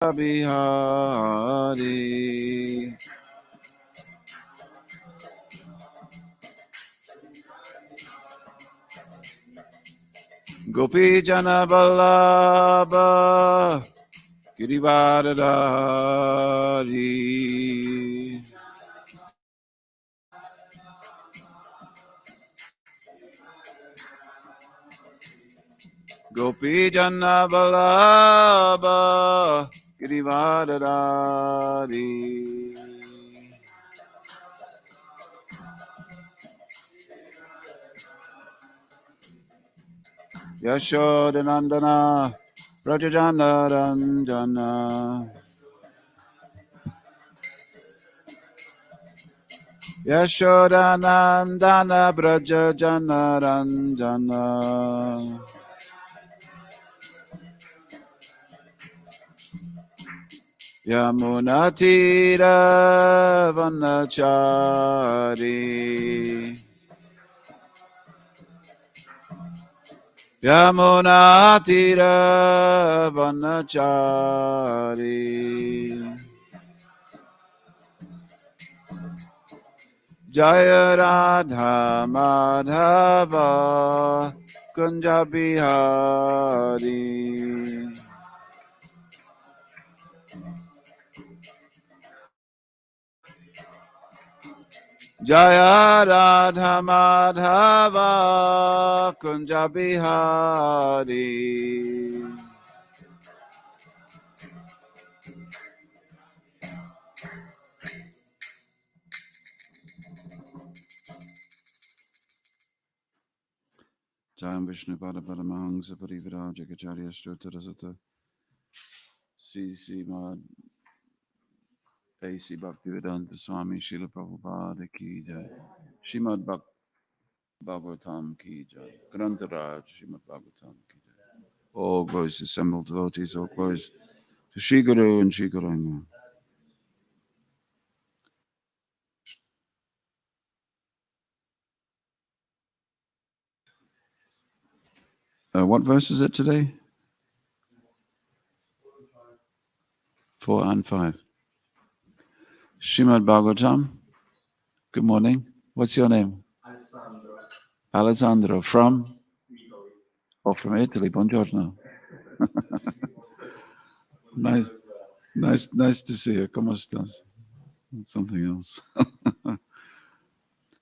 Bihari. Gopi Jana Vallabha Girivardhari. Gopi Jana Vallabha Girivardhari. Yashodanandana Rajajana Ranjana. Yashodanandana Brajajana Ranjana. Yamunatira Vanachari. Yamunatira Vanachari. Jaya Radha Madhava Kunja Bihari. Jaya Radha Madhava Kunja Bihari. Jayam Vishnu Pada Paramahangsa Pariviraja Kacharya Srutarasata Srimad A.C. Bhaktivedanta Swami Srila Prabhupada Ki Jai. Srimad Bhagavatam Ki Jai. Grantaraj Srimad Bhagavatam Ki Jai. All glories to assembled devotees, all glories to Shri Guru and Shri Gauranga. What verse is it today? 4 and 5. Srimad Bhagavatam. Good morning. What's your name? Alessandro. Alessandro. From? Italy. Oh, from Italy. Buongiorno. Nice to see you. ¿Cómo estás? Something else.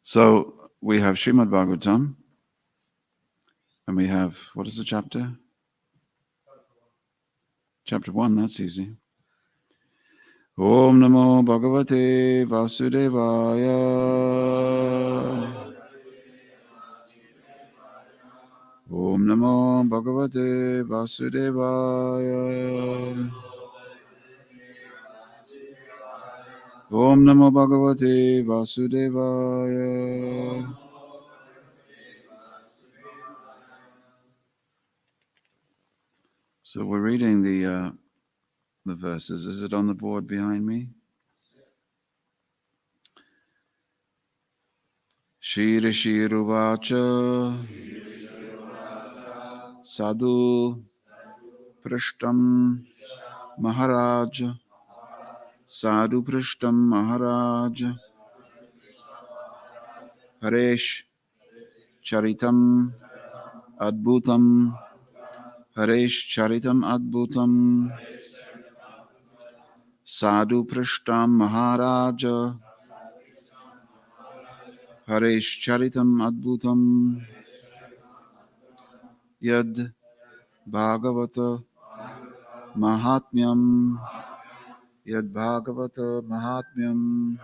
So we have Srimad Bhagavatam, and we have, what is the chapter? Chapter 1, that's easy. Om Namo Bhagavate Vasudevaya. Om Namo Bhagavate Vasudevaya. Om Namo Bhagavate Vasudevaya. So we're reading the verses. Is it on the board behind me? Shira Shiruvacha Sadhu Prishtam Maharaj. Sadhu Prishtam Maharaj. Haresh Charitam Adbhutam. Haresh Charitam Adbhutam. Sadhu Prishtam Maharaja. Haresh Charitam Adbhutam. Yad Bhagavata Mahatmyam. Yad Bhagavata Mahatmyam.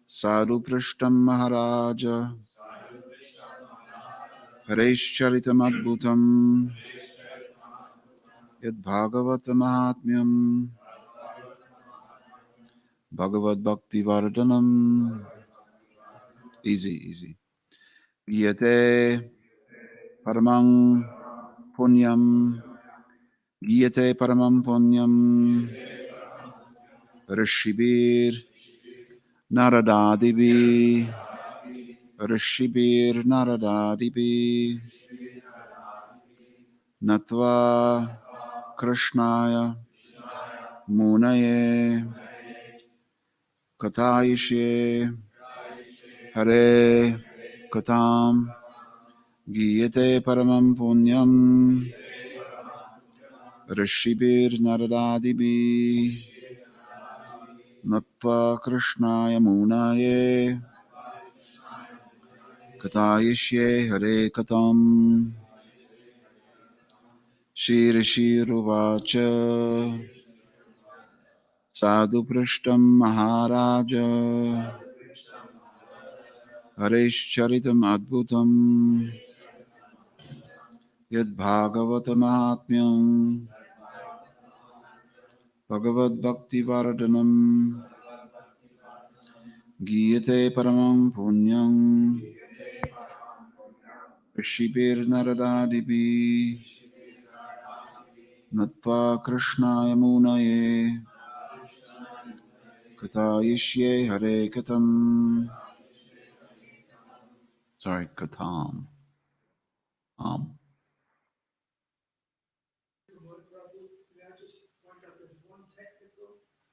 Sadhu Prishtam Maharaja. Haresh Charitam Adbhutam. Yad Bhagavata Mahatmyam. Bhagavad Bhakti Vardhanam. Easy. Giyate Paramang Punyam. Giyate Paramam Punyam. Rishibir Naradadibi. Rishibir Naradadibi. Natva Krishnaya Munaye Katayishye Hare Katam Giyate Paramam Punyam Rishibir Naradadibi Natva Krishnaya Munaye Katayishye Hare Katam Shirishiruvacha Sadhu Prishtam Maharaja Harishcharitam Adbhutam Yad Bhagavata Bhagavad Bhakti Varadanam Giyate Paramam Punyam Rishibir Naradadibi Natva Krishna Yamunaye Katayishye Hare Katam. Sorry, Katam.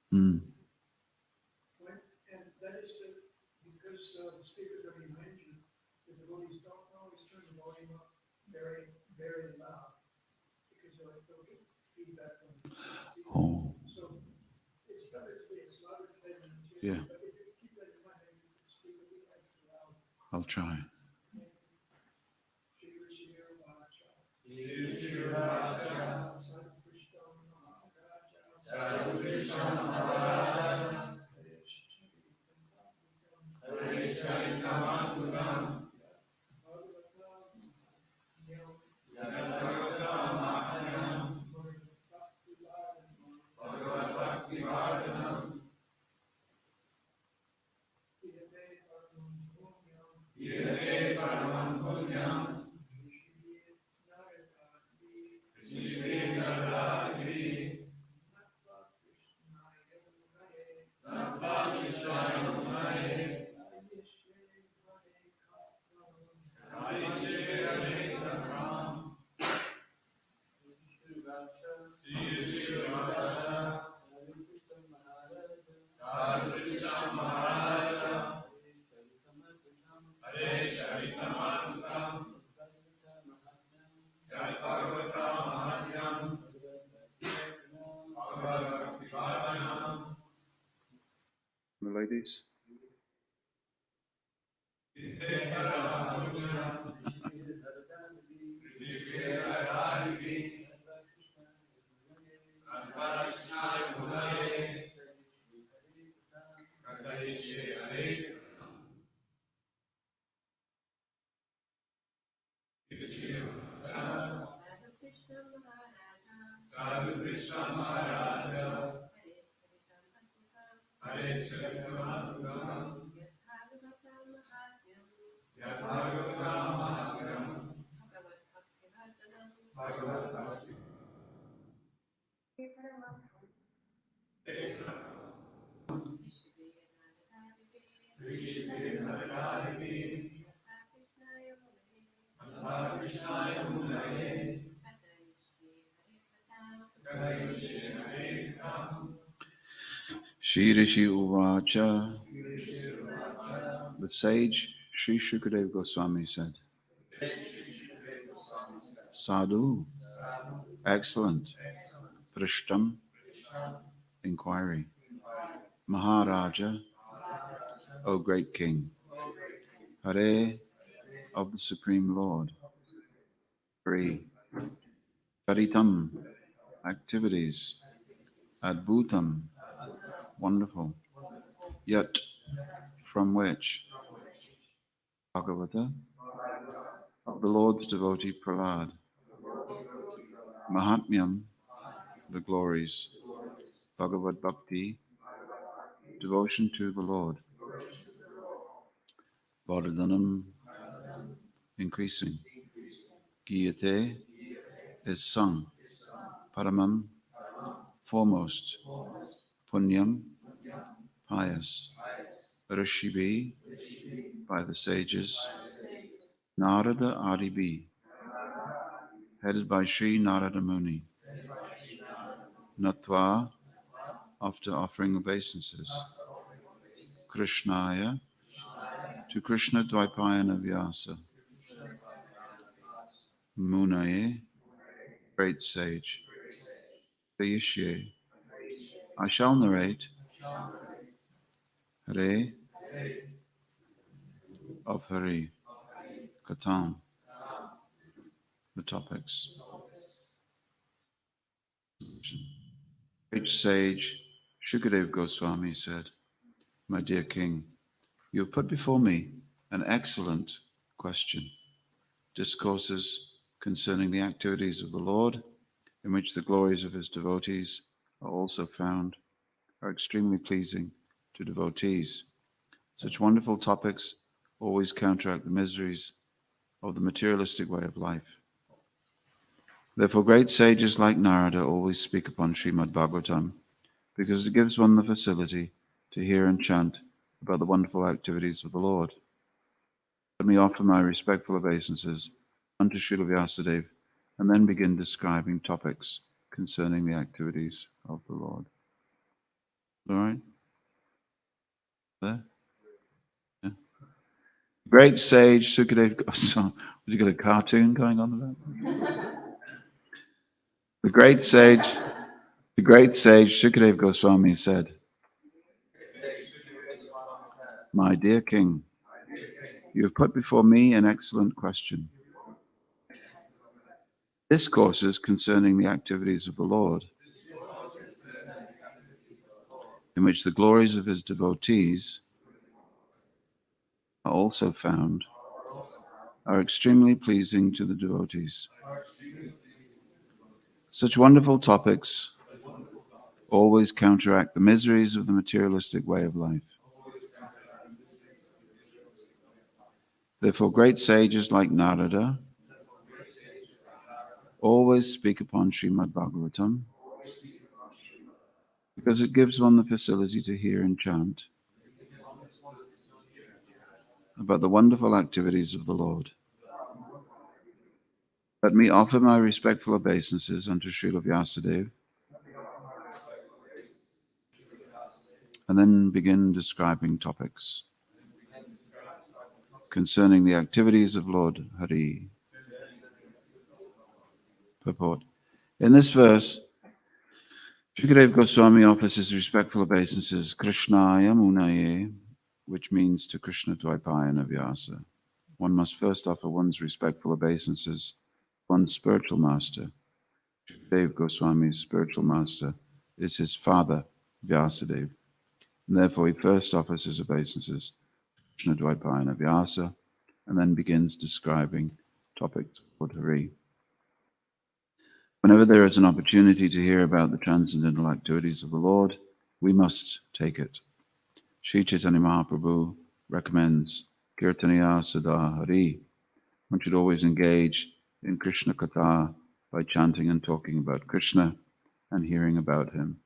Mm. Right? And that is because the speakers that he mentioned, the devotees don't always turn the volume up very, very loud because they'll get feedback from the speaker. Oh. So it's better to be as loud as they can. Yeah. But if you keep that in mind, then you can speak a little extra loud. I'll try. Sadhu Krishna Maharaja, Hare Krishna The ladies? Sadhu Krishna Maharaja, Hare Krishna Yad Bhagavatam Mahatyam, Bhagavad Bhakti. Shri Rishi Uvacha. The sage Sri Shukadev Goswami said, Sadhu, excellent. Prishtam, inquiry. Maharaja, O great king. Hare, of the Supreme Lord. Hare. Charitam, activities. Adbhutam, wonderful. Yet, from which? Bhagavata, of the Lord's devotee Prahlad. Mahatmyam, the glories. Bhagavad Bhakti, devotion to the Lord. Vardhanam, increasing. Giyate is sung. Paramam, foremost. Punyam, pious. Rishibi, by the sages. Narada Adibi, headed by Sri Narada Muni. Natva, after offering obeisances. Krishnaya, to Krishna Dvaipayana Vyasa. Munaye, great sage. Vayishye, I shall narrate. Hare, of Hari, Katam, the topics. Great sage Shukadev Goswami said, my dear king, you have put before me an excellent question. Discourses concerning the activities of the Lord, in which the glories of his devotees are also found, are extremely pleasing to devotees. Such wonderful topics always counteract the miseries of the materialistic way of life. Therefore, great sages like Narada always speak upon Srimad Bhagavatam, because it gives one the facility to hear and chant about the wonderful activities of the Lord. Let me offer my respectful obeisances unto Srila Vyasadeva, and then begin describing topics concerning the activities of the Lord. All right? There? Yeah. Great sage Sukadeva Goswami. Did you get a cartoon going on about? The great sage Sukadeva Goswami said, my dear king, you have put before me an excellent question. Discourses concerning the activities of the Lord, in which the glories of his devotees are also found, are extremely pleasing to the devotees. Such wonderful topics always counteract the miseries of the materialistic way of life. Therefore, great sages like Narada always speak upon Srimad Bhagavatam, because it gives one the facility to hear and chant about the wonderful activities of the Lord. Let me offer my respectful obeisances unto Srila Vyasadeva, and then begin describing topics concerning the activities of Lord Hari. Purport. In this verse, Shukadeva Goswami offers his respectful obeisances Krishnaya Munaye, which means to Krishna Dvaipayana Vyasa. One must first offer one's respectful obeisances to one's spiritual master. Shukadeva Goswami's spiritual master is his father, Vyasadeva. And therefore he first offers his obeisances to Krishna Dvaipayana Vyasa, and then begins describing topics of Hari. Whenever there is an opportunity to hear about the transcendental activities of the Lord, we must take it. Sri Chaitanya Mahaprabhu recommends Kirtaniya Sada Hari. One should always engage in Krishna Katha by chanting and talking about Krishna and hearing about him.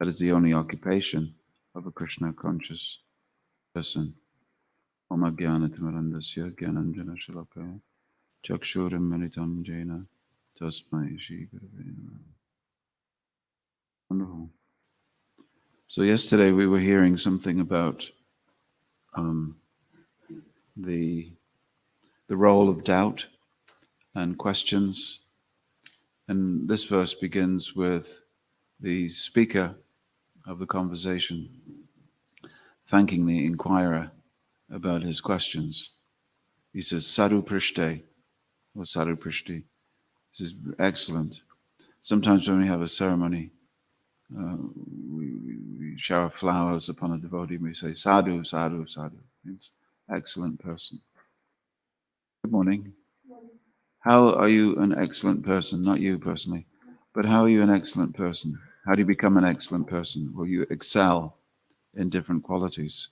That is the only occupation of a Krishna conscious person. Om Jnana-timirandasya Jnananjana Shalakaya Chakshuram Militam Jena Tasmai Shri Gurave Namaha. Wonderful. So yesterday we were hearing something about the role of doubt and questions, and this verse begins with the speaker of the conversation thanking the inquirer about his questions. He says, Sadhu Prishte, or Sadhu Prishti. This is excellent. Sometimes when we have a ceremony, we shower flowers upon a devotee and we say, Sadhu, Sadhu, Sadhu. It's excellent person. Good morning. How are you an excellent person? Not you personally, but how are you an excellent person? How do you become an excellent person? Well, you excel in different qualities.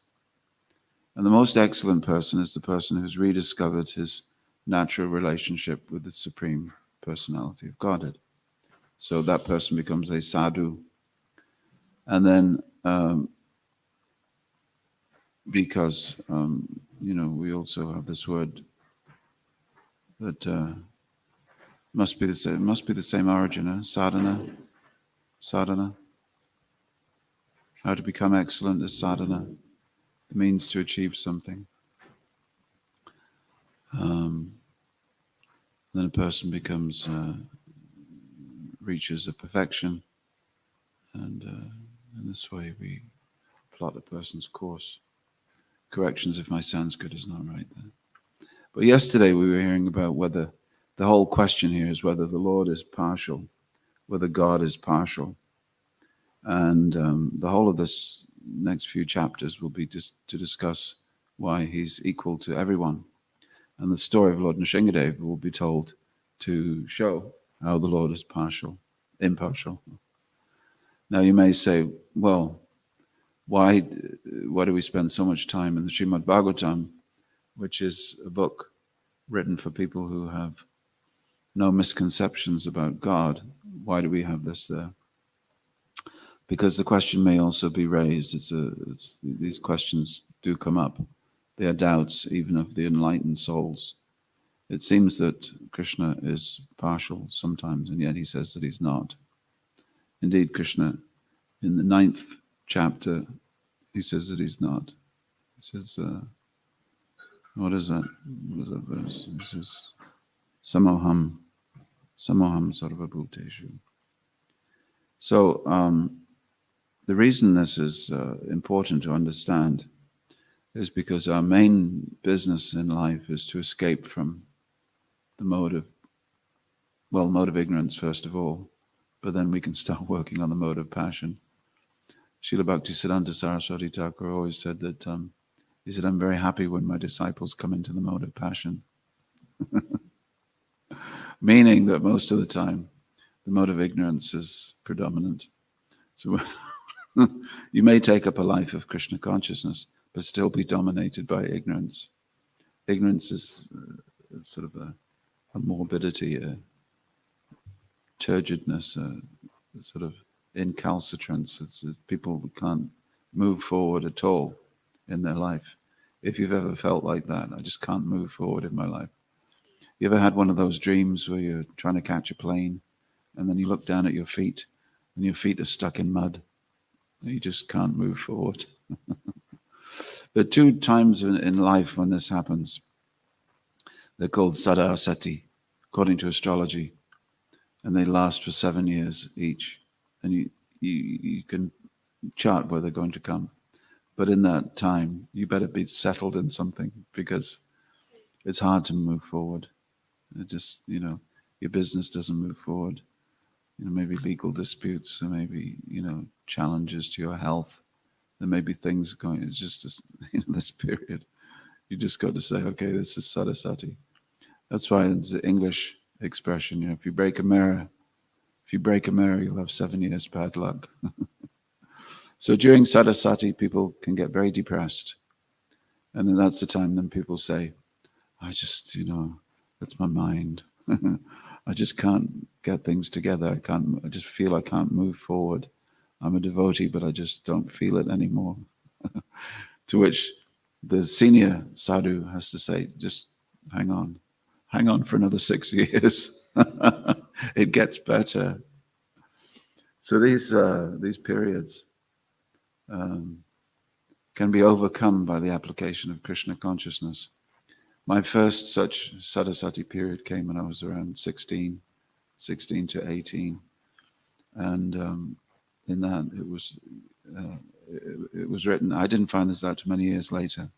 And the most excellent person is the person who's rediscovered his natural relationship with the Supreme Personality of Godhead. So that person becomes a sadhu. And then, because, we also have this word that must be the same origin, sadhana. sadhana. How to become excellent is sadhana, the means to achieve something. Then a person becomes, reaches a perfection, and in this way we plot a person's course. Corrections if my Sanskrit is not right there. But yesterday we were hearing about whether, the whole question here is whether the Lord is partial, whether God is partial. And the whole of this next few chapters will be just to discuss why he's equal to everyone. And the story of Lord Nrsingadev will be told to show how the Lord is impartial. Now you may say, well, why do we spend so much time in the Srimad Bhagavatam, which is a book written for people who have no misconceptions about God? Why do we have this there? Because the question may also be raised. These questions do come up. They are doubts even of the enlightened souls. It seems that Krishna is partial sometimes, and yet he says that he's not. Indeed, Krishna, in the 9th chapter, he says that he's not. He says, what is that? What is that verse? He says, Samoham sarvabhuteshu. So, the reason this is important to understand is because our main business in life is to escape from the mode of ignorance first of all, but then we can start working on the mode of passion. Srila Bhaktisiddhanta Saraswati Thakur always said that, he said, I'm very happy when my disciples come into the mode of passion. Meaning that most of the time, the mode of ignorance is predominant. So you may take up a life of Krishna consciousness, but still be dominated by ignorance. Ignorance is sort of a morbidity, a turgidness, a sort of incalcitrance. It's people can't move forward at all in their life. If you've ever felt like that, I just can't move forward in my life. You ever had one of those dreams where you're trying to catch a plane and then you look down at your feet and your feet are stuck in mud? You just can't move forward. There are 2 times in life when this happens. They're called Sada Sati, according to astrology, and they last for 7 years each. And you can chart where they're going to come. But in that time, you better be settled in something, because it's hard to move forward. It just, your business doesn't move forward. Maybe legal disputes, there may be, challenges to your health. There may be things going, it's just this period. You just got to say, okay, this is sadasati. That's why it's the English expression, if you break a mirror, you'll have 7 years bad luck. So during sadasati, people can get very depressed. And then that's the time then people say, I just, that's my mind. I just can't get things together. I just feel I can't move forward. I'm a devotee, but I just don't feel it anymore. To which the senior sadhu has to say, just hang on for another 6 years. It gets better. So these periods can be overcome by the application of Krishna consciousness. My first such sadasati period came when I was around 16 to 18. And in that it was written, I didn't find this out too many years later.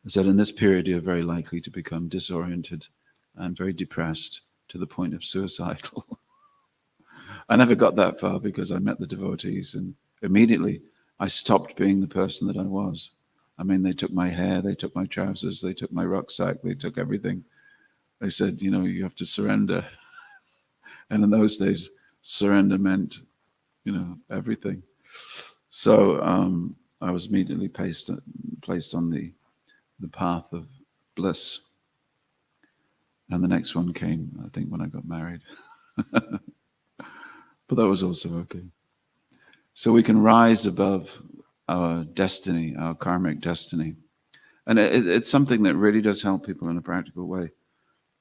It said, in this period you're very likely to become disoriented and very depressed to the point of suicidal. I never got that far because I met the devotees, and immediately I stopped being the person that I was. I mean, they took my hair, they took my trousers, they took my rucksack, they took everything. They said, you have to surrender. And in those days, surrender meant, everything. So I was immediately placed on the path of bliss. And the next one came, I think, when I got married. But that was also okay. So we can rise above our destiny, our karmic destiny. And it's something that really does help people in a practical way.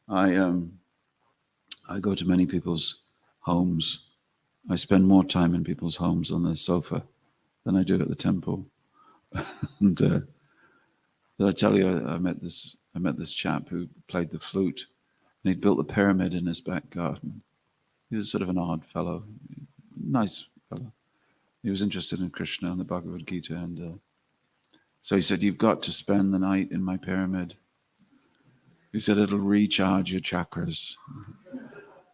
I go to many people's homes I spend more time in people's homes on the sofa than I do at the temple. And did I tell you I met this chap who played the flute, and he'd built a pyramid in his back garden. He was sort of an odd fellow, nice fellow. He was interested in Krishna and the Bhagavad Gita, and so he said, "You've got to spend the night in my pyramid." He said, "It'll recharge your chakras."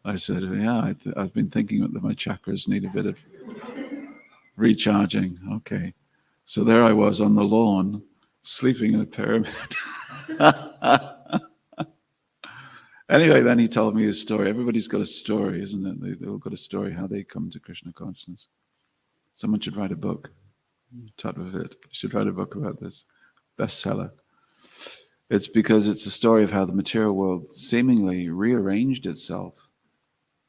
I said, "Yeah, I've been thinking that my chakras need a bit of recharging." Okay. So there I was on the lawn, sleeping in a pyramid. Anyway, then he told me his story. Everybody's got a story, isn't it? They all got a story how they come to Krishna consciousness. Someone should write a book. Top of it. Should write a book about this. Bestseller. It's because it's a story of how the material world seemingly rearranged itself.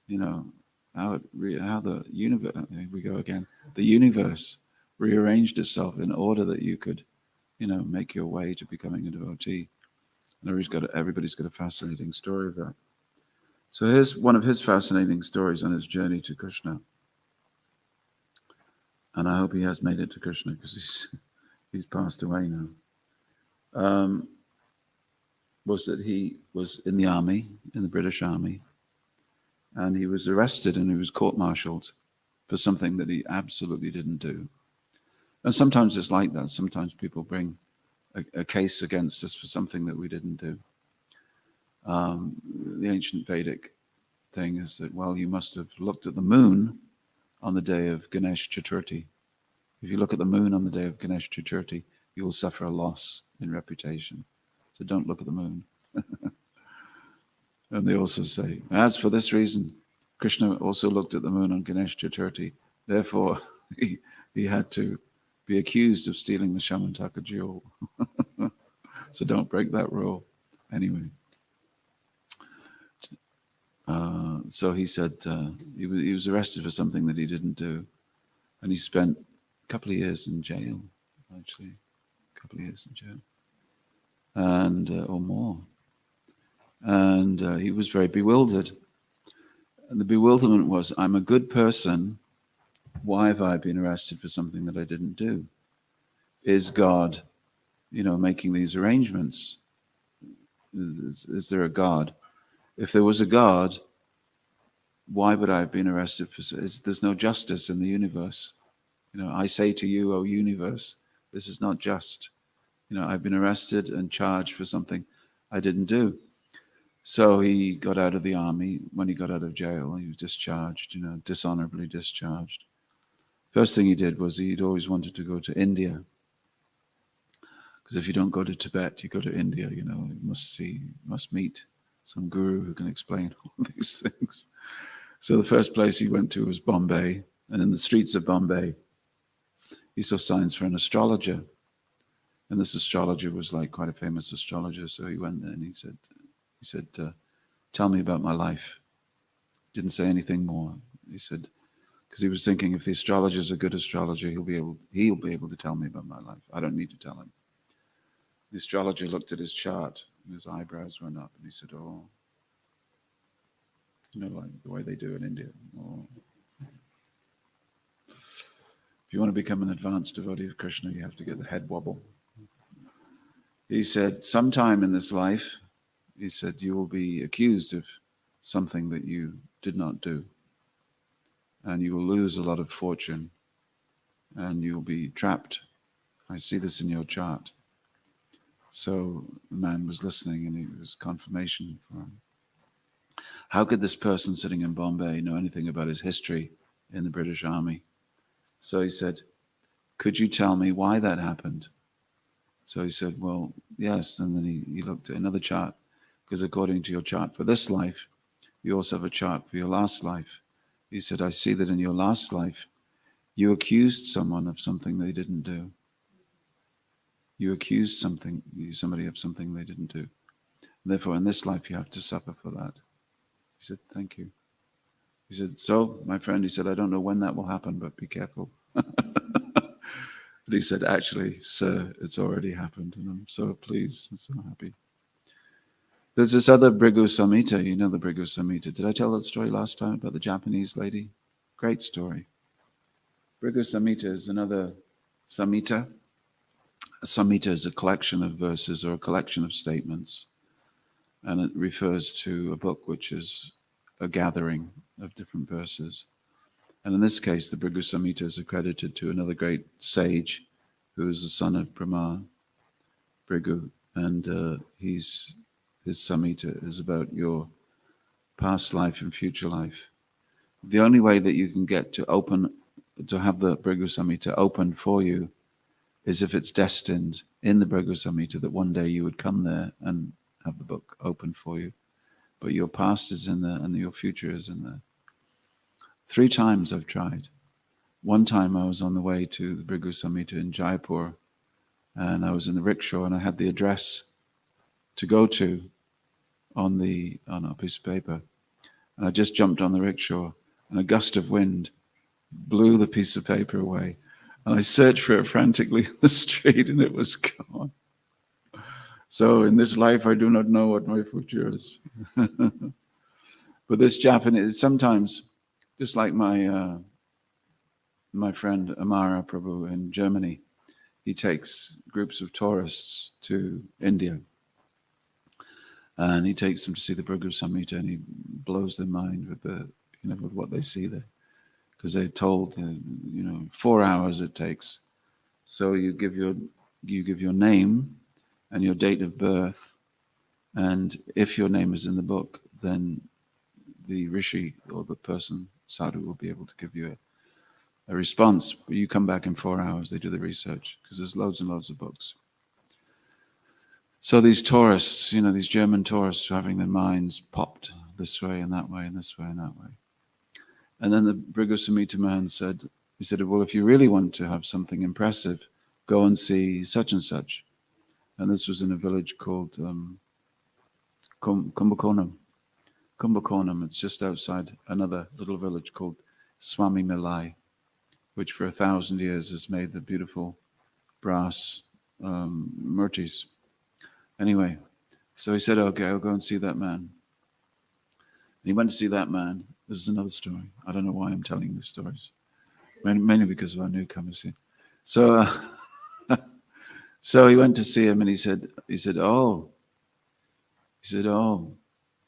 You know, how the universe, here we go again, the universe rearranged itself in order that you could, make your way to becoming a devotee. And everybody's got a fascinating story of that. So here's one of his fascinating stories on his journey to Krishna. And I hope he has made it to Krishna, because he's passed away now. Was that he was in the army, in the British Army, and he was arrested and he was court-martialed for something that he absolutely didn't do. And sometimes it's like that. Sometimes people bring a case against us for something that we didn't do. The ancient Vedic thing is that, well, you must have looked at the moon on the day of Ganesh Chaturthi. If you look at the moon on the day of Ganesh Chaturthi, you will suffer a loss in reputation. So don't look at the moon. And they also say, as for this reason, Krishna also looked at the moon on Ganesh Chaturthi. Therefore, he had to be accused of stealing the Shamantaka jewel. So don't break that rule. Anyway. So he said he was arrested for something that he didn't do. And he spent a couple of years in jail, actually. A couple of years in jail. And or more. And he was very bewildered. And the bewilderment was, I'm a good person. Why have I been arrested for something that I didn't do? Is God, making these arrangements? Is there a God? If there was a God, why would I have been arrested for? There's no justice in the universe. I say to you, O universe, this is not just. I've been arrested and charged for something I didn't do. So he got out of the army. When he got out of jail, he was discharged, dishonorably discharged. First thing he did was he'd always wanted to go to India. Because if you don't go to Tibet, you go to India, you must meet some guru who can explain all these things. So the first place he went to was Bombay. And in the streets of Bombay, he saw signs for an astrologer. And this astrologer was like quite a famous astrologer. So he went there and he said, tell me about my life. Didn't say anything more. He said, because he was thinking, if the astrologer's a good astrologer, he'll be able to tell me about my life. I don't need to tell him. The astrologer looked at his chart and his eyebrows went up and he said, oh, like the way they do in India. Oh. If you want to become an advanced devotee of Krishna, you have to get the head wobble. He said, sometime in this life, he said, you will be accused of something that you did not do. And you will lose a lot of fortune. And you'll be trapped. I see this in your chart. So the man was listening and it was confirmation for him. How could this person sitting in Bombay know anything about his history in the British Army? So he said, could you tell me why that happened? So he said, well, yes. And then he looked at another chart. Because according to your chart for this life, you also have a chart for your last life. He said, I see that in your last life, you accused someone of something they didn't do. You accused somebody of something they didn't do. Therefore, in this life, you have to suffer for that. He said, thank you. He said, so, my friend, he said, I don't know when that will happen, but be careful. But he said, actually, sir, it's already happened. And I'm so pleased and so happy. There's this other Bhrigu Samhita, the Bhrigu Samhita. Did I tell that story last time about the Japanese lady? Great story. Bhrigu Samhita is another Samhita. A Samhita is a collection of verses or a collection of statements, and it refers to a book which is a gathering of different verses. And in this case, the Bhrigu Samhita is accredited to another great sage who is the son of Brahma, Bhrigu, and his Samhita is about your past life and future life. The only way that you can get to have the Bhrigu Samhita open for you is if it's destined in the Bhrigu Samhita that one day you would come there and have the book open for you. But your past is in there and your future is in there. 3 times I've tried. One time I was on the way to the Bhrigu Samhita in Jaipur, and I was in the rickshaw and I had the address to go to on a piece of paper. And I just jumped on the rickshaw and a gust of wind blew the piece of paper away. And I searched for it frantically in the street and it was gone. So in this life, I do not know what my future is. But this Japanese, sometimes, just like my friend Amara Prabhu in Germany, he takes groups of tourists to India. And he takes them to see the Bhrigu Samhita, and he blows their mind with what they see there, because they're told 4 hours it takes. So you give your name and your date of birth, and if your name is in the book, then the rishi or the person sadhu will be able to give you a response. But you come back in 4 hours. They do the research because there's loads and loads of books. So these tourists, these German tourists, are having their minds popped this way and that way and this way and that way. And then the Bhrigu Samhita man said, well, if you really want to have something impressive, go and see such and such. And this was in a village called Kumbakonam. Kumbakonam, it's just outside another little village called Swami Milai, which for 1,000 years has made the beautiful brass murtis. Anyway, so he said, okay, I'll go and see that man. And he went to see that man. This is another story. I don't know why I'm telling these stories. Mainly because of our newcomers here. So, so he went to see him and he said, oh, sit down.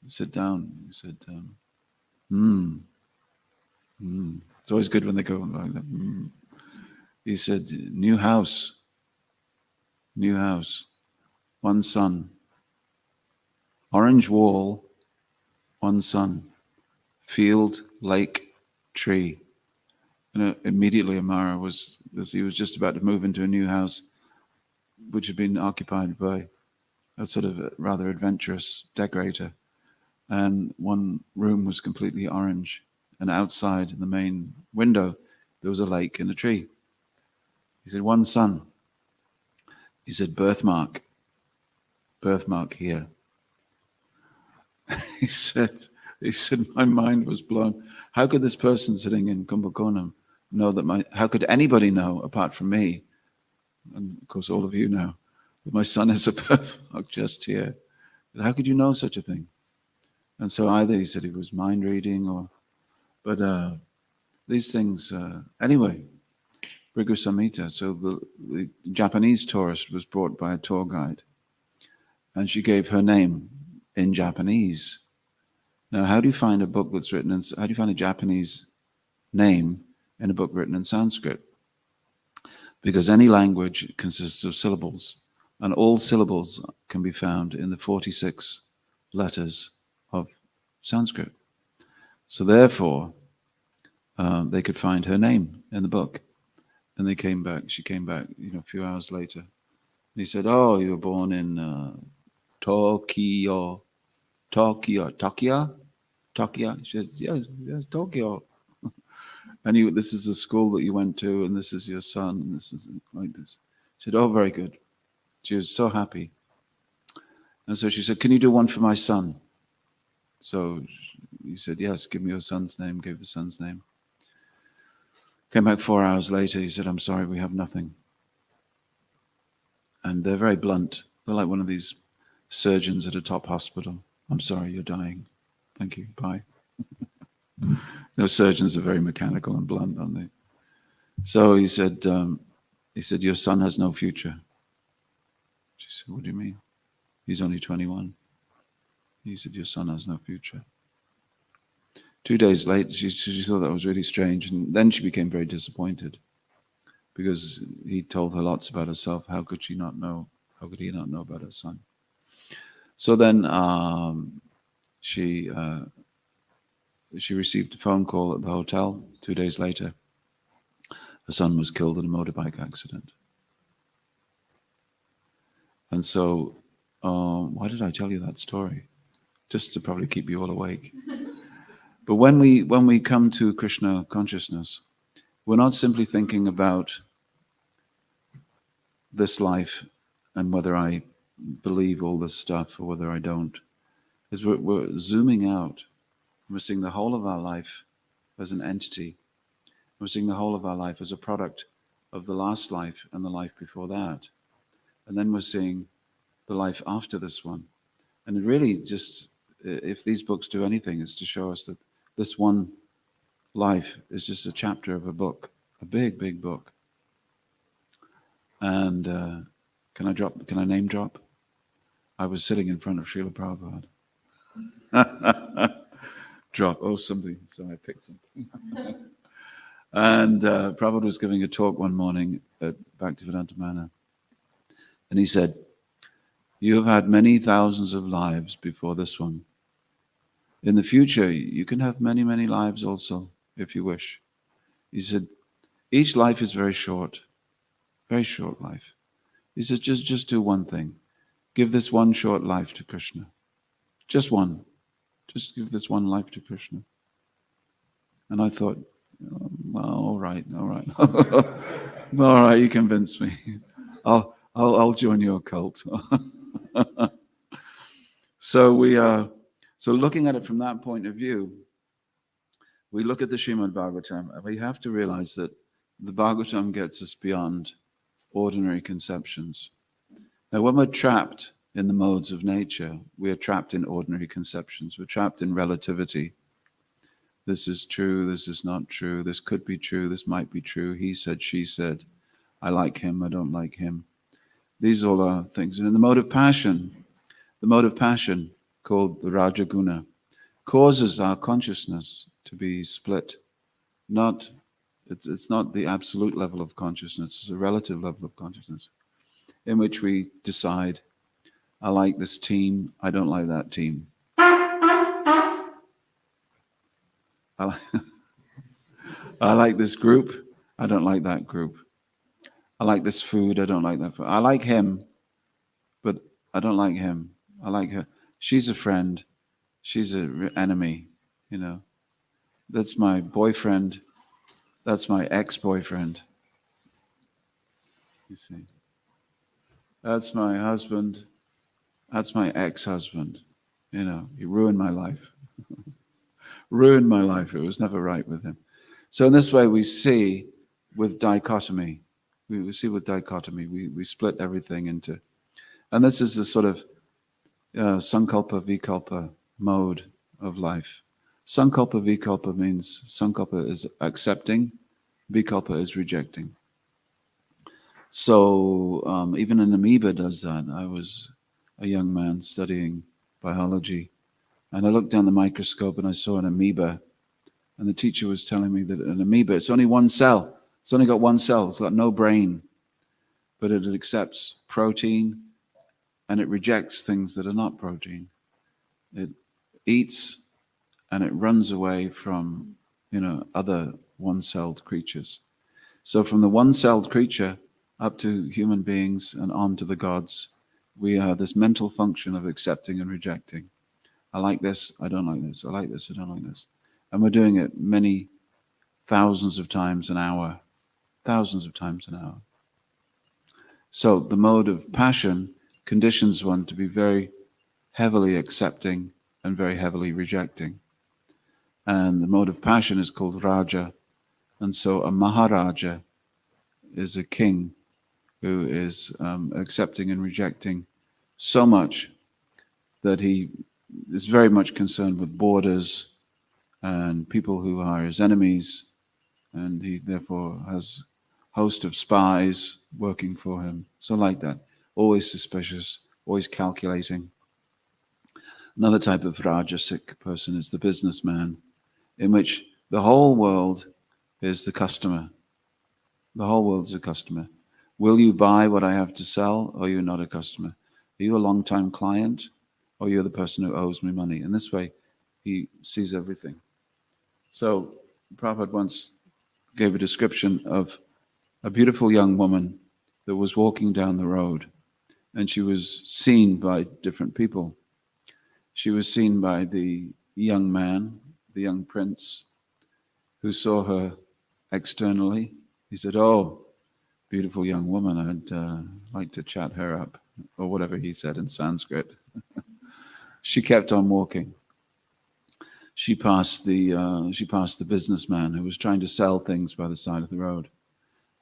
He said, It's always good when they go like that. He said, new house, 1 son. Orange wall, 1 son. Field, lake, tree. And immediately Amara he was just about to move into a new house, which had been occupied by a sort of rather adventurous decorator. And one room was completely orange. And outside in the main window, there was a lake and a tree. He said, 1 son. He said, birthmark here. He said, my mind was blown. How could this person sitting in Kumbakonam know how could anybody know apart from me, and of course all of you know, that my son has a birthmark just here? How could you know such a thing? And so either he said he was mind reading but these things, anyway, Bhrigu Samhita. So the Japanese tourist was brought by a tour guide, and she gave her name in Japanese. Now, how do you find a book that's written how do you find a Japanese name in a book written in Sanskrit? Because any language consists of syllables, and all syllables can be found in the 46 letters of Sanskrit. So therefore, they could find her name in the book. And she came back, a few hours later. And he said, oh, you were born in Tokyo. She says, yes, Tokyo. And this is the school that you went to, and this is your son, and this is like this. She said, oh, very good. She was so happy. And so she said, can you do one for my son? So he said, yes, give me your son's name, gave the son's name. Came back 4 hours later, he said, I'm sorry, we have nothing. And they're very blunt. They're like one of these surgeons at a top hospital. I'm sorry, you're dying. Thank you, bye. Surgeons are very mechanical and blunt, aren't they? So he said, your son has no future. She said, what do you mean? He's only 21. He said, your son has no future. 2 days later, she thought that was really strange, and then she became very disappointed because he told her lots about herself. How could she not know? How could he not know about her son? So then she received a phone call at the hotel 2 days later. Her son was killed in a motorbike accident. And so, why did I tell you that story? Just to probably keep you all awake. But when we come to Krishna consciousness, we're not simply thinking about this life and whether I believe all this stuff or whether I don't. Is we're zooming out. We're seeing the whole of our life as an entity. We're seeing the whole of our life as a product of the last life and the life before that. And then we're seeing the life after this one. And it really just, if these books do anything, is to show us that this one life is just a chapter of a book, a big, big book. And can I name drop? I was sitting in front of Srila Prabhupada. Drop. Oh, somebody. So I picked something. And Prabhupada was giving a talk one morning at Bhaktivedanta Manor. And he said, you have had many thousands of lives before this one. In the future, you can have many, many lives also, if you wish. He said, each life is very short life. He said, just do one thing. Give this one short life to Krishna. Just one. Just give this one life to Krishna. And I thought, well, all right. All right, you convinced me. I'll join your cult. So looking at it from that point of view, we look at the Srimad Bhagavatam, and we have to realize that the Bhagavatam gets us beyond ordinary conceptions. Now, when we're trapped in the modes of nature, we are trapped in ordinary conceptions. We're trapped in relativity. This is true, this is not true, this could be true, this might be true, he said, she said, I like him, I don't like him. These all are things. And in the mode of passion called the Rajaguna causes our consciousness to be split. It's not the absolute level of consciousness, it's a relative level of consciousness in which we decide, I like this team, I don't like that team. I like this group, I don't like that group. I like this food, I don't like that food. I like him, but I don't like him. I like her. She's a friend, she's an enemy, That's my boyfriend, that's my ex-boyfriend. You see. That's my husband, that's my ex-husband. He ruined my life. Ruined my life. It was never right with him. So in this way we see with dichotomy. We We split everything into, and this is the sort of sankalpa vikalpa mode of life. Sankalpa vikalpa means sankalpa is accepting, vikalpa is rejecting. So even an amoeba does that. I was a young man studying biology, and I looked down the microscope and I saw an amoeba, and the teacher was telling me that an amoeba, it's only one cell. It's only got one cell. It's got no brain, but it accepts protein and it rejects things that are not protein. It eats and it runs away from, other one-celled creatures. So from the one-celled creature up to human beings and on to the gods, we are this mental function of accepting and rejecting. I like this, I don't like this. I like this, I don't like this. And we're doing it many thousands of times an hour. So the mode of passion conditions one to be very heavily accepting and very heavily rejecting. And the mode of passion is called Raja. And so a Maharaja is a king who is accepting and rejecting so much that he is very much concerned with borders and people who are his enemies, and he therefore has a host of spies working for him. So like that, always suspicious, always calculating. Another type of rajasic person is the businessman, in which the whole world is the customer. The whole world is a customer. Will you buy what I have to sell, or you're not a customer? Are you a long-time client, or you're the person who owes me money? In this way, he sees everything. So Prabhupada once gave a description of a beautiful young woman that was walking down the road, and she was seen by different people. She was seen by the young man, the young prince, who saw her externally. He said, "Oh, beautiful young woman, I'd like to chat her up," or whatever he said in Sanskrit. She kept on walking. She passed the businessman who was trying to sell things by the side of the road.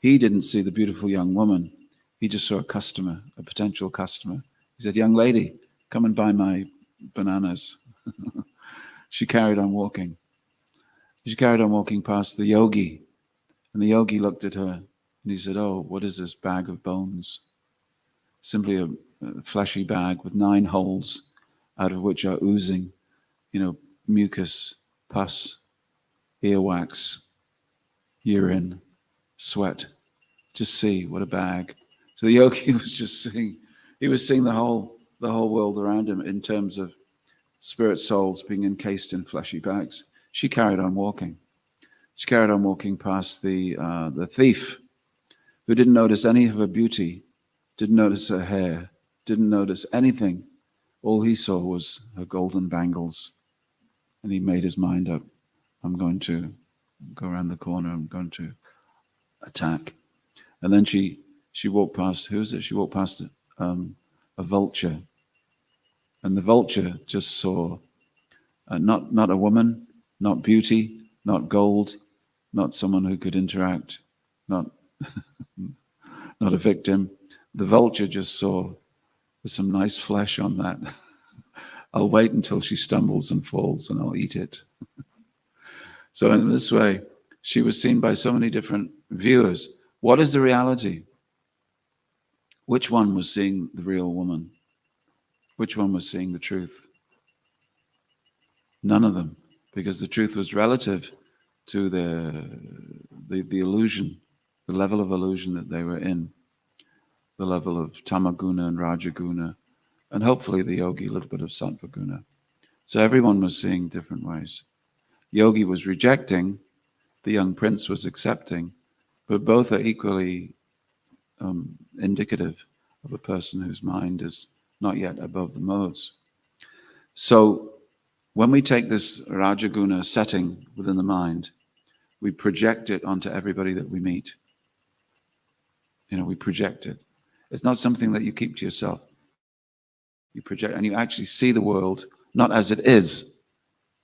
He didn't see the beautiful young woman. He just saw a customer, a potential customer. He said, "Young lady, come and buy my bananas." She carried on walking. She carried on walking past the yogi, and the yogi looked at her and he said, "Oh, what is this bag of bones?" Simply a fleshy bag with 9 holes, out of which are oozing, mucus, pus, earwax, urine, sweat. Just see, what a bag. So the yogi was just seeing, he was seeing the whole world around him in terms of spirit souls being encased in fleshy bags. She carried on walking. She carried on walking past the thief, who didn't notice any of her beauty, didn't notice her hair, didn't notice anything. All he saw was her golden bangles. And he made his mind up, I'm going to go around the corner, I'm going to attack. And then she walked past, who was it? She walked past a vulture. And the vulture just saw not a woman, not beauty, not gold, not someone who could interact, not a victim. The vulture just saw, there's some nice flesh on that. I'll wait until she stumbles and falls and I'll eat it. So in this way, she was seen by so many different viewers. What is the reality? Which one was seeing the real woman? Which one was seeing the truth? None of them, because the truth was relative to the illusion, the level of illusion that they were in, the level of tamaguna and rajaguna, and hopefully the yogi, a little bit of sattvaguna. So everyone was seeing different ways. Yogi was rejecting, the young prince was accepting, but both are equally indicative of a person whose mind is not yet above the modes. So when we take this rajaguna setting within the mind, we project it onto everybody that we meet. We project it. It's not something that you keep to yourself. You project, and you actually see the world not as it is,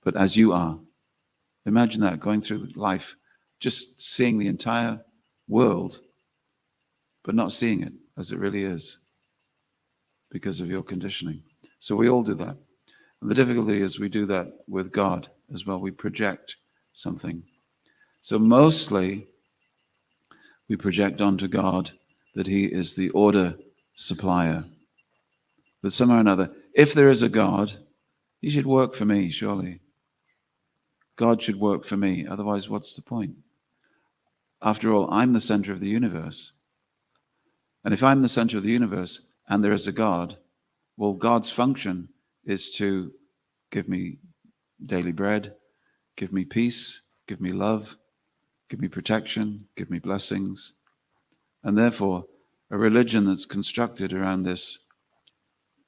but as you are. Imagine that, going through life, just seeing the entire world, but not seeing it as it really is because of your conditioning. So we all do that. And the difficulty is we do that with God as well. We project something. So mostly we project onto God that he is the order supplier. That somehow or another, if there is a God, he should work for me, surely. God should work for me, otherwise what's the point? After all, I'm the center of the universe. And if I'm the center of the universe and there is a God, well, God's function is to give me daily bread, give me peace, give me love, give me protection, give me blessings. And therefore, a religion that's constructed around this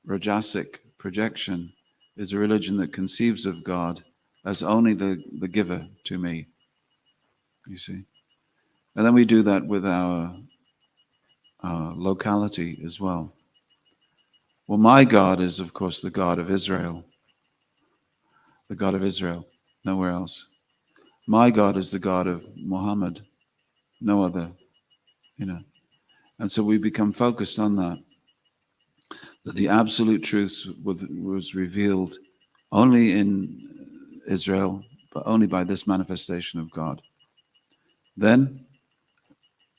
rajasic projection is a religion that conceives of God as only the giver to me, you see. And then we do that with our locality as well. Well, my God is, of course, the God of Israel. The God of Israel, nowhere else. My God is the God of Muhammad, no other, And so we become focused on that the absolute truth was revealed only in Israel, but only by this manifestation of God. Then,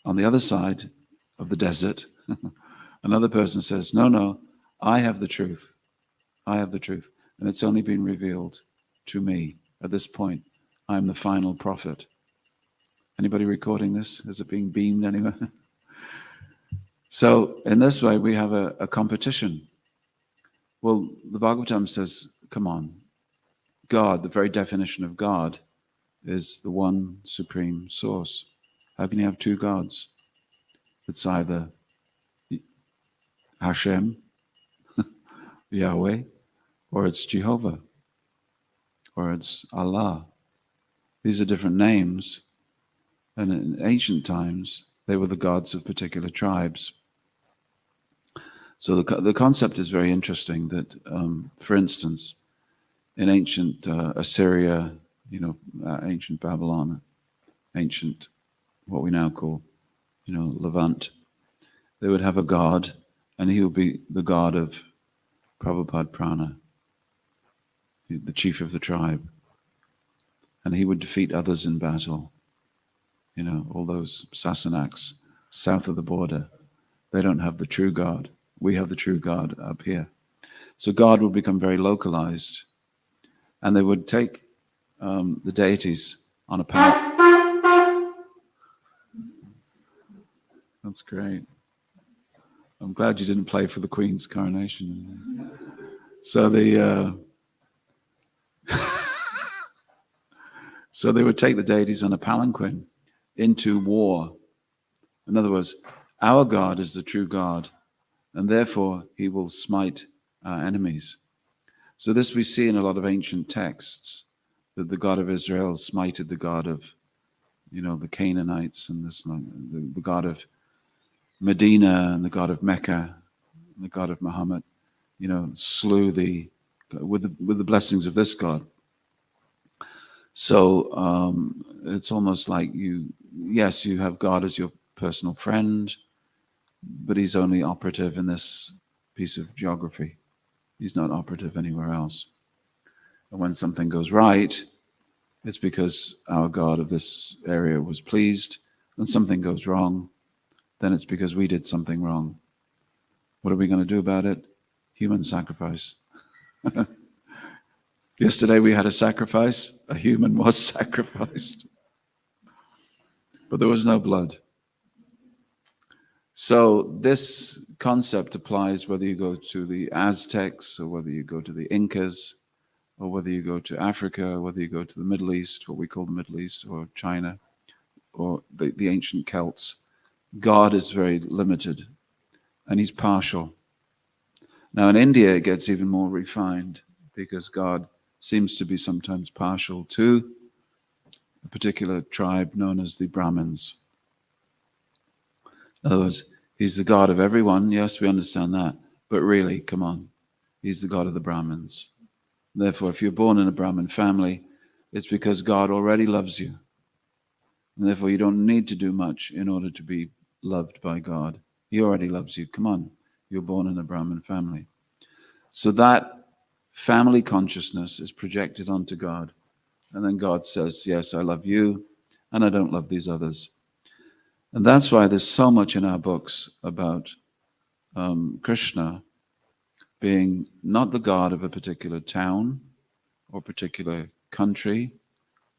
on the other side of the desert, another person says, no, I have the truth. I have the truth. And it's only been revealed to me at this point. I'm the final prophet. Anybody recording this? Is it being beamed anywhere? So in this way, we have a competition. Well, the Bhagavatam says, come on, God, the very definition of God, is the one supreme source. How can you have two gods? It's either Hashem, Yahweh, or it's Jehovah, or it's Allah. These are different names, and in ancient times, they were the gods of particular tribes. So the concept is very interesting that, for instance, in ancient Assyria, ancient Babylon, ancient, what we now call, Levant, they would have a god, and he would be the god of Prabhupada Prana, the chief of the tribe. And he would defeat others in battle. All those Sasanaks south of the border, they don't have the true God. We have the true God up here. So God would become very localized. And they would take the deities on a path. That's great. I'm glad you didn't play for the Queen's coronation. So so they would take the deities on a palanquin into war. In other words, our God is the true God, and therefore he will smite our enemies. So this we see in a lot of ancient texts, that the God of Israel smited the God of, the Canaanites, and the God of Medina, and the God of Mecca, and the God of Muhammad, slew with the blessings of this God. So it's almost like you have God as your personal friend, but he's only operative in this piece of geography. He's not operative anywhere else. And when something goes right, it's because our God of this area was pleased. When something goes wrong, then it's because we did something wrong. What are we going to do about it? Human sacrifice. Yesterday we had a sacrifice. A human was sacrificed. But there was no blood. So this concept applies whether you go to the Aztecs, or whether you go to the Incas, or whether you go to Africa, or whether you go to the Middle East, what we call the Middle East, or China, or the ancient Celts. God is very limited, and he's partial. Now in India it gets even more refined, because God seems to be sometimes partial to a particular tribe known as the Brahmins. In other words, he's the God of everyone. Yes, we understand that. But really, come on, he's the God of the Brahmins. Therefore, if you're born in a Brahmin family, it's because God already loves you. And therefore, you don't need to do much in order to be loved by God. He already loves you. Come on, you're born in a Brahmin family. So that family consciousness is projected onto God. And then God says, yes, I love you, and I don't love these others. And that's why there's so much in our books about Krishna being not the God of a particular town, or particular country,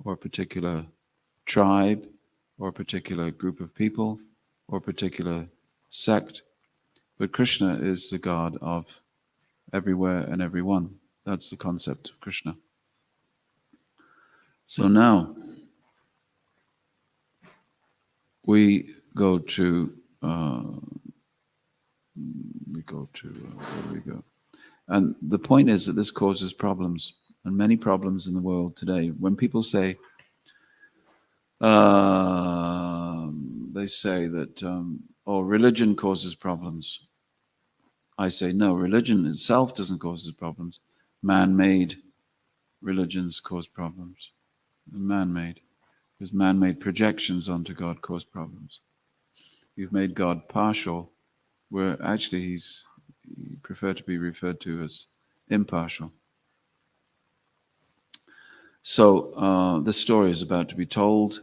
or particular tribe, or a particular group of people, or a particular sect, but Krishna is the God of everywhere and everyone. That's the concept of Krishna. So now we go to where do we go? And the point is that this causes problems, and many problems in the world today. When people say, they say that, religion causes problems. I say, no, religion itself doesn't cause the problems. Man-made religions cause problems. Man-made. Because man-made projections onto God cause problems. You've made God partial, where actually he prefer to be referred to as impartial. So this story is about to be told,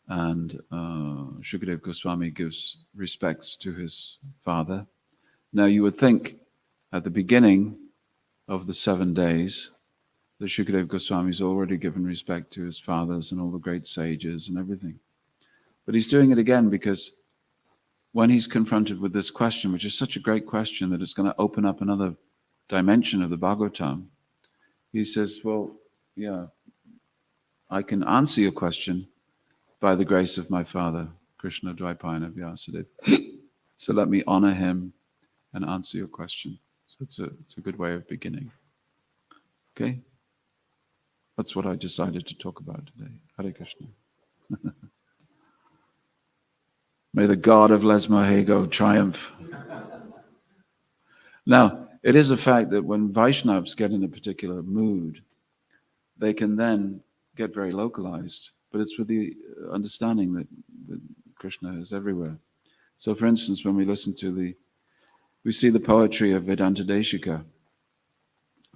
and Shukadeva Goswami gives respects to his father. Now you would think at the beginning of the 7 days that Shukadeva Goswami has already given respect to his fathers and all the great sages and everything. But he's doing it again because when he's confronted with this question, which is such a great question that it's going to open up another dimension of the Bhagavatam, he says, well, yeah, I can answer your question by the grace of my father, Krishna Dvaipayana Vyasadeva. So let me honor him and answer your question. So it's a good way of beginning. Okay? That's what I decided to talk about today. Hare Krishna. May the God of Lesmahego triumph. Now, it is a fact that when Vaishnavas get in a particular mood, they can then get very localized. But it's with the understanding that Krishna is everywhere. So for instance, when we listen to we see the poetry of Vedanta Deshika.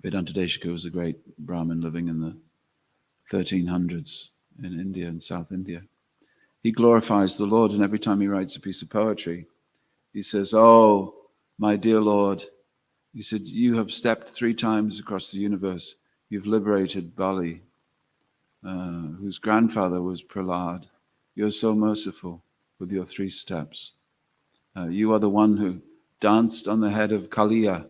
Vedanta Deshika was a great Brahmin living in the 1300s in India, in South India. He glorifies the Lord, and every time he writes a piece of poetry, he says, "Oh, my dear Lord," he said, "you have stepped 3 times across the universe. You've liberated Bali, whose grandfather was Prahlad. You're so merciful with your 3 steps. You are the one who danced on the head of Kaliya.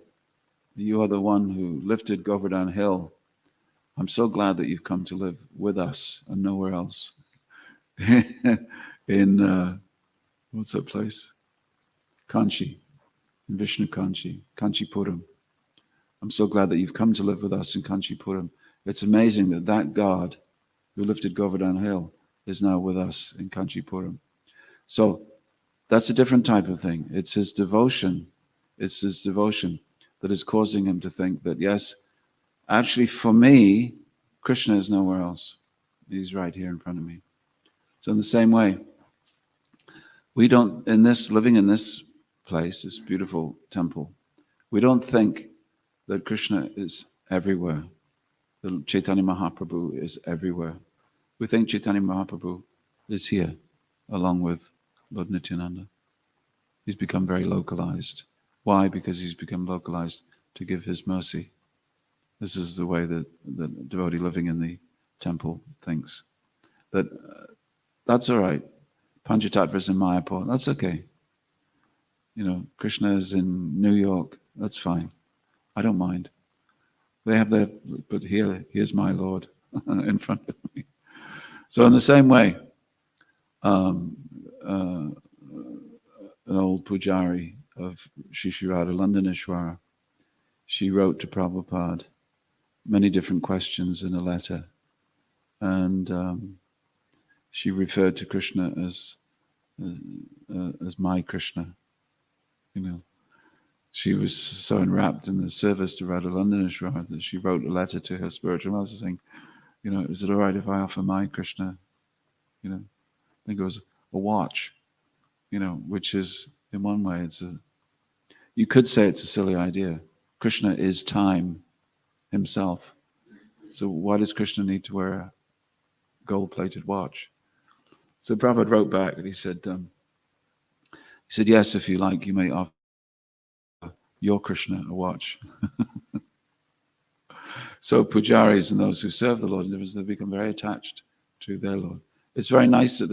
You are the one who lifted Govardhan Hill. I'm so glad that you've come to live with us and nowhere else." In, what's that place? Kanchi, in Vishnu Kanchi, Kanchipuram. I'm so glad that you've come to live with us in Kanchipuram. It's amazing that that God who lifted Govardhan Hill is now with us in Kanchipuram. So that's a different type of thing. It's his devotion. It's his devotion that is causing him to think that, yes, actually for me, Krishna is nowhere else. He's right here in front of me. So in the same way, we don't, living in this place, this beautiful temple, we don't think that Krishna is everywhere. That Chaitanya Mahaprabhu is everywhere. We think Chaitanya Mahaprabhu is here, along with Lord Nityananda. He's become very localized. Why? Because he's become localized to give his mercy. This is the way that the devotee living in the temple thinks. That that's all right. Panchatattvas in Mayapur, that's okay. Krishna is in New York, that's fine. I don't mind. They have but here's my Lord in front of me. So in the same way, an old pujari of Shishirada Londoneshwara, she wrote to Prabhupada many different questions in a letter, and she referred to Krishna as my Krishna. She was so enwrapped in the service to Radha Londoneshwara that she wrote a letter to her spiritual master saying, is it all right if I offer my Krishna? I think it was a watch, which is, in one way, you could say it's a silly idea. Krishna is time himself. So why does Krishna need to wear a gold-plated watch? So Prabhupada wrote back and he said, yes, if you like, you may offer your Krishna a watch. So pujaris and those who serve the Lord, they become very attached to their Lord. It's very nice that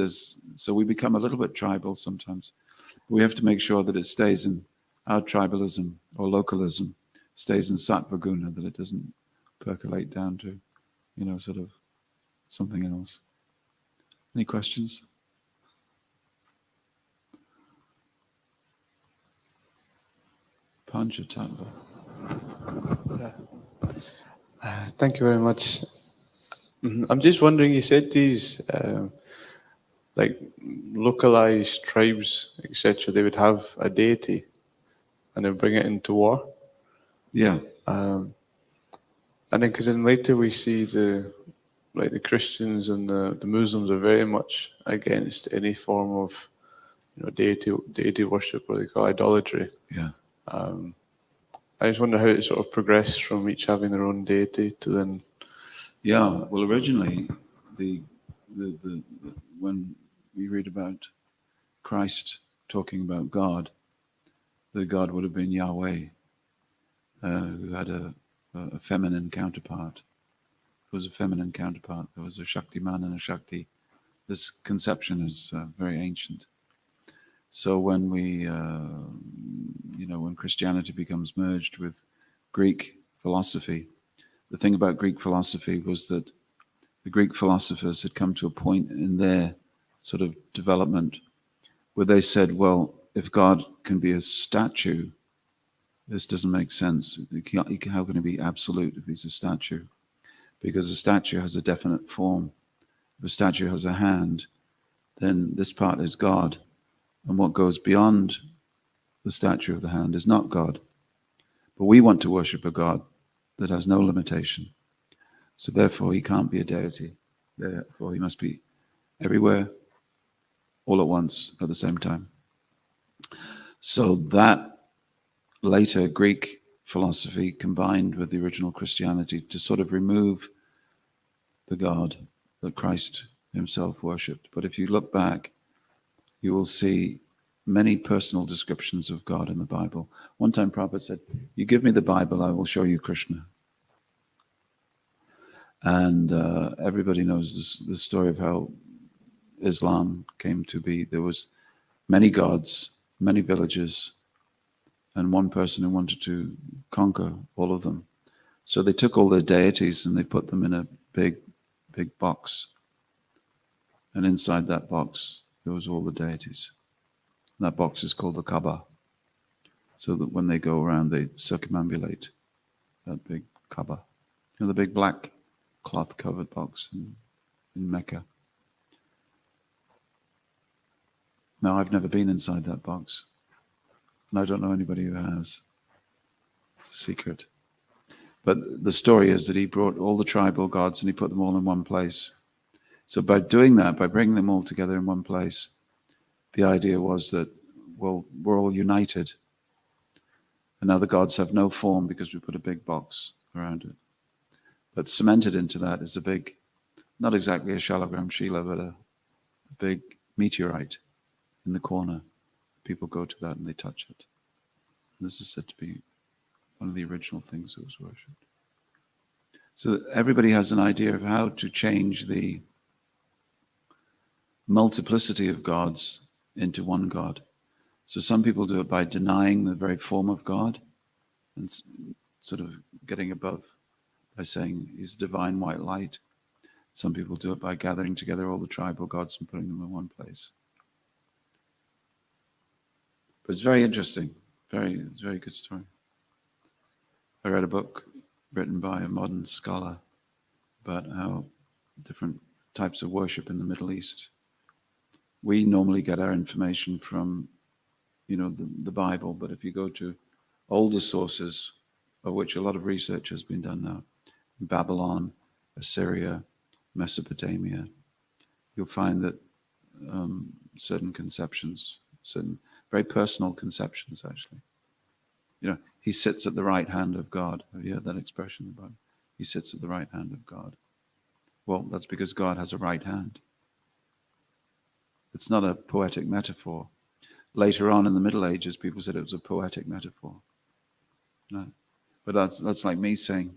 so we become a little bit tribal sometimes. We have to make sure that it stays in our tribalism or localism, stays in sattva guna, that it doesn't percolate down to, sort of something else. Any questions? Panchatattva. Thank you very much. I'm just wondering, you said these like localized tribes, etc., they would have a deity and they would bring it into war. Yeah. And then, because then later we see the Christians and the Muslims are very much against any form of deity worship, or they call idolatry. Yeah. I just wonder how it sort of progressed from each having their own deity to then Yeah, well, originally, the when we read about Christ talking about God, the God would have been Yahweh, who had a feminine counterpart. There was a feminine counterpart. There was a Shaktiman and a Shakti. This conception is very ancient. So when when Christianity becomes merged with Greek philosophy, the thing about Greek philosophy was that the Greek philosophers had come to a point in their sort of development where they said, well, if God can be a statue, this doesn't make sense. How can he be absolute if he's a statue? Because a statue has a definite form. If a statue has a hand, then this part is God. And what goes beyond the statue of the hand is not God. But we want to worship a God that has no limitation. So therefore he can't be a deity. Therefore he must be everywhere, all at once, at the same time. So that later Greek philosophy combined with the original Christianity to sort of remove the God that Christ himself worshipped. But if you look back, you will see many personal descriptions of God in the Bible. One time Prabhupada said, you give me the Bible, I will show you Krishna. And everybody knows the story of how Islam came to be. There was many gods, many villages, and one person who wanted to conquer all of them. So they took all their deities and they put them in a big box. And inside that box, there was all the deities. And that box is called the Kaaba. So that when they go around, they circumambulate that big Kaaba. You know, the big black cloth-covered box in Mecca. Now, I've never been inside that box. And I don't know anybody who has. It's a secret. But the story is that he brought all the tribal gods and he put them all in one place. So by doing that, by bringing them all together in one place, the idea was that, well, we're all united. And now the gods have no form because we put a big box around it. But cemented into that is a big, not exactly a Shalagram Shila, but a big meteorite in the corner. People go to that and they touch it. And this is said to be one of the original things that was worshipped. So everybody has an idea of how to change the multiplicity of gods into one God. So some people do it by denying the very form of God and sort of getting above by saying he's divine white light. Some people do it by gathering together all the tribal gods and putting them in one place. But it's very interesting. It's a very good story. I read a book written by a modern scholar about how different types of worship in the Middle East. We normally get our information from, the Bible, but if you go to older sources, of which a lot of research has been done now, Babylon, Assyria, Mesopotamia, you'll find that certain conceptions, certain very personal conceptions actually. He sits at the right hand of God. Have you heard that expression about him? He sits at the right hand of God. Well, that's because God has a right hand. It's not a poetic metaphor. Later on in the Middle Ages, people said it was a poetic metaphor. No. But that's like me saying,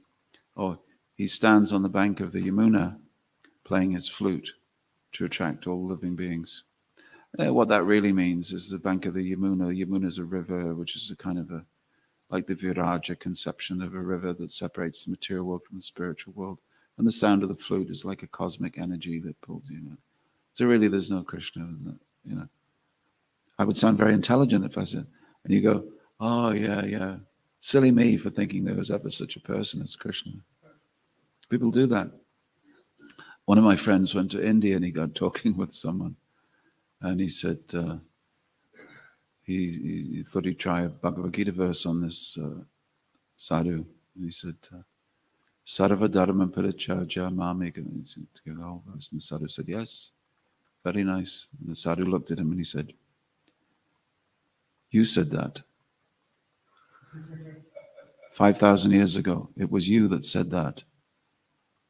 oh, he stands on the bank of the Yamuna playing his flute to attract all living beings. What that really means is the bank of the Yamuna. Yamuna is a river, which is a kind of like the Viraja conception of a river that separates the material world from the spiritual world. And the sound of the flute is like a cosmic energy that pulls you in. So really there's no Krishna, isn't it? I would sound very intelligent if I said, and you go, oh yeah, silly me for thinking there was ever such a person as Krishna. People do that. One of my friends went to India and he got talking with someone and he said, he thought he'd try a Bhagavad Gita verse on this sadhu. And he said, Sarva dharma parityajya mamekam. To give the whole verse. And the sadhu said, yes, very nice. And the sadhu looked at him and he said, you said that. 5,000 years ago, it was you that said that.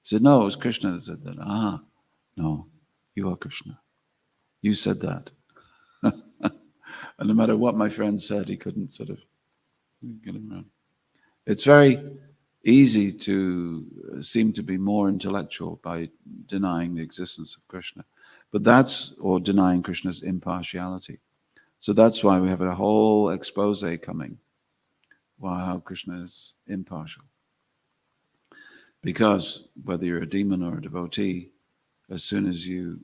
He said, no, it was Krishna that said that. Ah, no, you are Krishna. You said that. And no matter what my friend said, he couldn't sort of get him around. It's very easy to seem to be more intellectual by denying the existence of Krishna. But or denying Krishna's impartiality. So that's why we have a whole expose coming. How Krishna is impartial. Because whether you're a demon or a devotee, as soon as you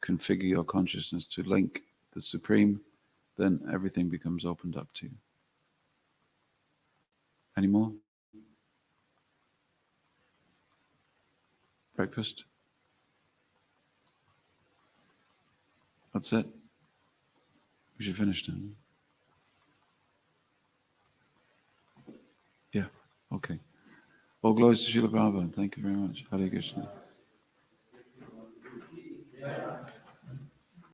configure your consciousness to link the Supreme, then everything becomes opened up to you. Any more? Breakfast? That's it. We should finish now. Yeah, okay. All glories to Srila Prabhupada. Thank you very much. Hare Krishna.